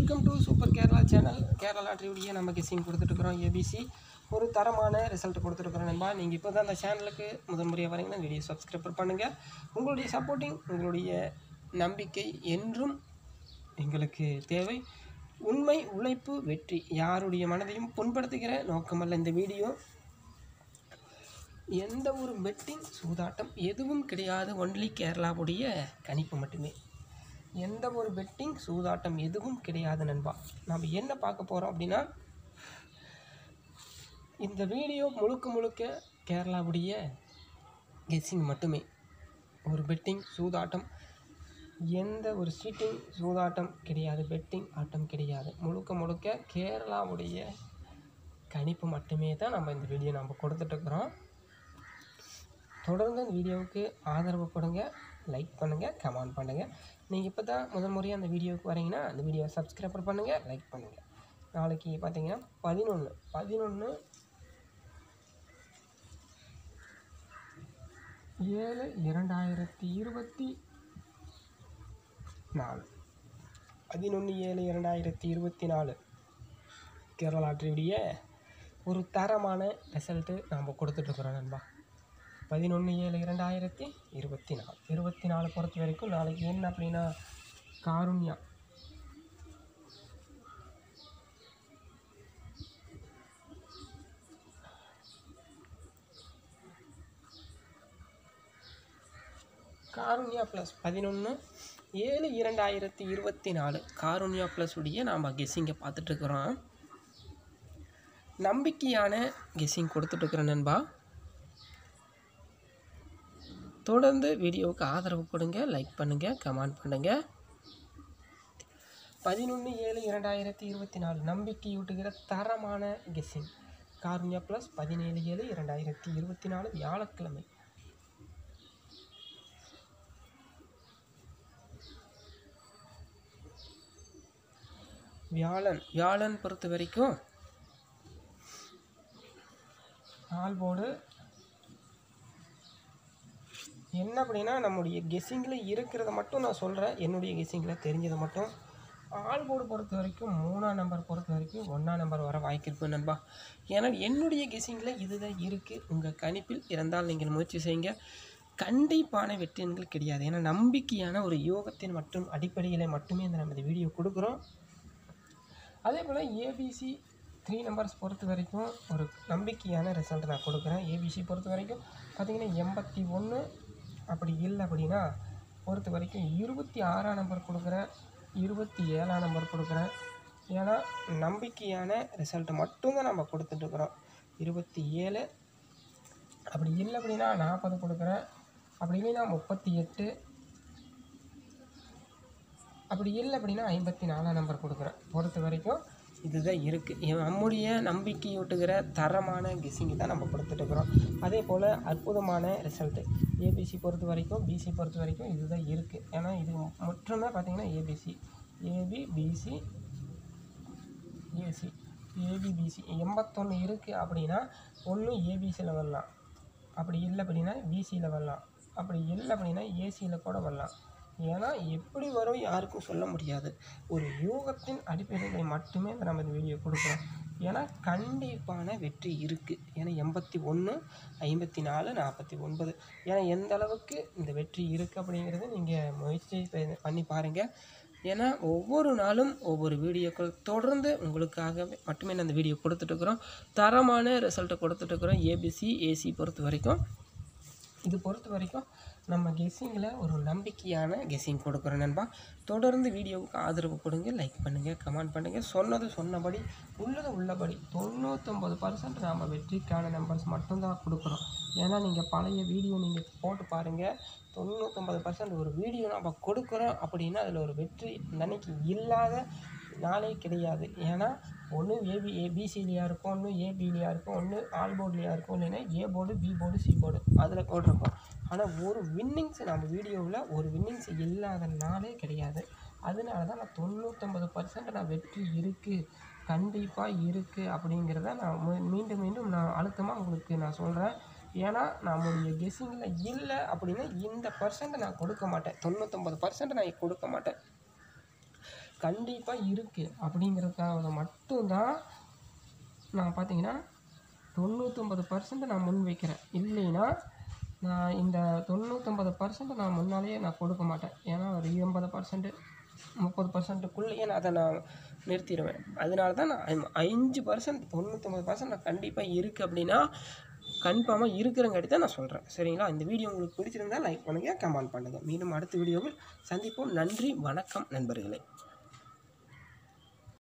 Welcome to super Kerala channel. Kerala லாட்ரியுடைய நம்ம guessing கொடுத்துட்ருக்குறோம். ABC ஒரு தரமான ரிசல்ட் கொடுத்துருக்குறோம் நண்பா. நீங்கள் இப்போ தான் அந்த சேனலுக்கு முதன்முறையாக வரீங்கன்னா வீடியோ சப்ஸ்கிரைப் பண்ணுங்கள். உங்களுடைய சப்போர்ட்டிங், உங்களுடைய நம்பிக்கை என்றும் எங்களுக்கு தேவை. உண்மை, உழைப்பு, வெற்றி. யாருடைய மனதையும் புண்படுத்துகிற நோக்கமல்ல இந்த வீடியோ. எந்த ஒரு பெட்டிங், சூதாட்டம் எதுவும் கிடையாது. ஒன்லி கேரளாவுடைய கணிப்பு மட்டுமே. எந்த ஒரு பெட்டிங், சூதாட்டம் எதுவும் கிடையாது நண்பா. நம்ம என்ன பார்க்க போகிறோம் அப்படின்னா, இந்த வீடியோ முழுக்க கேரளாவுடைய கெஸ்ஸிங் மட்டுமே. ஒரு பெட்டிங், சூதாட்டம், எந்த ஒரு சீட்டிங், சூதாட்டம் கிடையாது. பெட்டிங் ஆட்டம் கிடையாது. முழுக்க கேரளாவுடைய கணிப்பு மட்டுமே தான் நம்ம இந்த வீடியோ நம்ம கொடுத்துட்ருக்குறோம். தொடர்ந்து இந்த வீடியோவுக்கு ஆதரவு கொடுங்க, லைக் பண்ணுங்கள், கமெண்ட் பண்ணுங்கள். நீங்கள் இப்போ தான் முதல் முறையாக அந்த வீடியோவுக்கு வரீங்கன்னா அந்த வீடியோவை சப்ஸ்கிரைப் பண்ணுங்கள், லைக் பண்ணுங்கள். நாளைக்கு பார்த்தீங்கன்னா 11/7/2024 11/7/2024 கேரளா லாட்ரியுடைய ஒரு தரமான ரிசல்ட்டு நாம் கொடுத்துட்ருக்குறோம் நண்பா. 11/7/2024 பொறுத்த வரைக்கும் நாளைக்கு என்ன அப்படின்னா, காருண்யா ப்ளஸ் 11/7/2024 காருண்யா ப்ளஸ் உடைய நாம் கெஸ்ஸிங்கை பார்த்துட்ருக்குறோம். நம்பிக்கையான கெஸ்ஸிங் கொடுத்துட்ருக்குறோம் நண்பா. தொடர்ந்து வீடியோவுக்கு ஆதரவு கொடுங்க, லைக் பண்ணுங்கள், கமெண்ட் பண்ணுங்கள். 11/7/2024 நம்பிக்கையூட்டுகிற தரமான கெஸ்ஸிங். காருண்யா ப்ளஸ் 17/7/2024 வியாழக்கிழமை. வியாழன் பொறுத்த வரைக்கும் நாள் போர்டு என்ன அப்படின்னா, நம்முடைய கெஸ்ஸிங்கில் இருக்கிறத மட்டும் நான் சொல்கிறேன். என்னுடைய கெஸ்ஸிங்கில் தெரிஞ்சதை மட்டும். ஆல் போர்டு பொறுத்த வரைக்கும் 3ஆம் நம்பர் பொறுத்த வரைக்கும் 1ஆம் நம்பர் வர வாய்க்கிருப்பு நண்பா. ஏன்னா என்னுடைய கெஸ்ஸிங்கில் இதுதான் இருக்குது. உங்கள் கணிப்பில் இருந்தால் நீங்கள் முயற்சி செய்யுங்க. கண்டிப்பான வெற்றி எண்கள் கிடையாது. ஏன்னா நம்பிக்கையான ஒரு யோகத்தின் மற்றும் அடிப்படையில் மட்டுமே நம்ம இந்த வீடியோ கொடுக்குறோம். அதே போல் ஏபிசி 3 நம்பர்ஸ் பொறுத்த வரைக்கும் ஒரு நம்பிக்கையான ரிசல்ட் நான் கொடுக்குறேன். ஏபிசி பொறுத்த வரைக்கும் பார்த்திங்கன்னா 81, அப்படி இல்லை அப்படின்னா பொறுத்த வரைக்கும் 26ஆம் நம்பர் கொடுக்குறேன், 27ஆம் நம்பர் கொடுக்குறேன். ஏன்னா நம்பிக்கையான ரிசல்ட் மட்டும்தான் நம்ம கொடுத்துட்ருக்குறோம். 27, அப்படி இல்லை அப்படின்னா 40 கொடுக்குறேன், அப்படி இல்லைன்னா 38, அப்படி இல்லை அப்படின்னா 54ஆம் நம்பர் கொடுக்குறேன். பொறுத்த வரைக்கும் இதுதான் இருக்குது. நம்முடைய நம்பிக்கையூட்டுகிற தரமான கெஸ்ஸிங் தான் நம்ம கொடுத்துட்ருக்குறோம். அதே போல் அற்புதமான ரிசல்ட்டு ஏபிசி பொறுத்த வரைக்கும், பிசி பொறுத்த வரைக்கும் இதுதான் இருக்குது. ஏன்னா இது முற்றுமே பார்த்திங்கன்னா ஏபிசி, ஏபிபிசி, ஏசி, ஏபிபிசி 81 இருக்குது அப்படின்னா ஒன்று ஏபிசியில் வரலாம், அப்படி இல்லை அப்படின்னா பிசியில் வரலாம், அப்படி இல்லை அப்படின்னா ஏசியில் கூட வரலாம். ஏன்னா எப்படி வரும் யாருக்கும் சொல்ல முடியாது. ஒரு யூகத்தின் அடிப்படையில் மட்டுமே நம்ம இந்த வீடியோ கொடுக்குறோம். ஏன்னா கண்டிப்பான வெற்றி இருக்குது. ஏன்னா 81, 54, 49 ஏன்னா எந்த அளவுக்கு இந்த வெற்றி இருக்குது அப்படிங்கிறத நீங்கள் முயற்சி பண்ணி பாருங்கள். ஏன்னா ஒவ்வொரு நாளும் ஒவ்வொரு வீடியோக்கள் தொடர்ந்து உங்களுக்காக மட்டுமே நான் இந்த வீடியோ கொடுத்துட்ருக்குறோம். தரமான ரிசல்ட்டை கொடுத்துட்ருக்குறோம். ஏபிசி, ஏசி பொறுத்த வரைக்கும் இது பொறுத்த வரைக்கும் நம்ம கெஸ்ஸிங்கில் ஒரு நம்பிக்கையான கெஸ்ஸிங் கொடுக்குறோம் நண்பா. தொடர்ந்து வீடியோவுக்கு ஆதரவு கொடுங்க, லைக் பண்ணுங்கள், கமெண்ட் பண்ணுங்கள். சொன்னபடி உள்ளபடி 99% நாம் வெற்றிக்கான நம்பர்ஸ் மட்டும்தான் கொடுக்குறோம். ஏன்னா நீங்கள் பழைய வீடியோ நீங்கள் போட்டு பாருங்கள். 99% ஒரு வீடியோ நம்ம கொடுக்குறோம் அப்படின்னா அதில் ஒரு வெற்றி அன்னைக்கு இல்லாத நாளே கிடையாது. ஏன்னா ஒன்று ஏபிசிலியா இருக்கும், ஒன்று ஏபிலியா இருக்கும், ஒன்று ஆல் போர்ட்லியா இருக்கும், இல்லைன்னா A board, B board, C board அதில் கோட் இருக்கும். ஆனால் ஒரு வின்னிங்ஸ் நம்ம வீடியோவில் ஒரு வின்னிங்ஸ் இல்லாத நாளே கிடையாது. அதனால தான் நான் 99% நான் வெற்றி இருக்குது, கண்டிப்பாக இருக்குது அப்படிங்கிறத நான் மீண்டும் நான் அழுத்தமாக உங்களுக்கு நான் சொல்கிறேன். ஏன்னா நம்முடைய கெஸ்ஸிங்கில் இல்லை அப்படின்னா இந்த பர்சன்ட் நான் கொடுக்க மாட்டேன். 99% நான் கொடுக்க மாட்டேன். கண்டிப்பாக இருக்குது அப்படிங்கிறதுக்காக மட்டும்தான் நான் பார்த்தீங்கன்னா 99% நான் முன் வைக்கிறேன். இல்லைன்னா நான் இந்த 99% நான் முன்னாலேயே நான் கொடுக்க மாட்டேன். ஏன்னா ஒரு 80% 30%க்குள்ளேயே நான் அதை நிறுத்திடுவேன். அதனால தான் நான் 5% 99% நான் கண்டிப்பாக இருக்குது அப்படின்னா கன்ஃபார்மாக இருக்கிறங்காட்டி தான் நான் சொல்கிறேன். சரிங்களா? இந்த வீடியோ உங்களுக்கு பிடிச்சிருந்தால் லைக் பண்ணுங்கள், கமெண்ட் பண்ணுங்கள். மீண்டும் அடுத்த வீடியோவில் சந்திப்போம். நன்றி, வணக்கம் நண்பர்களே.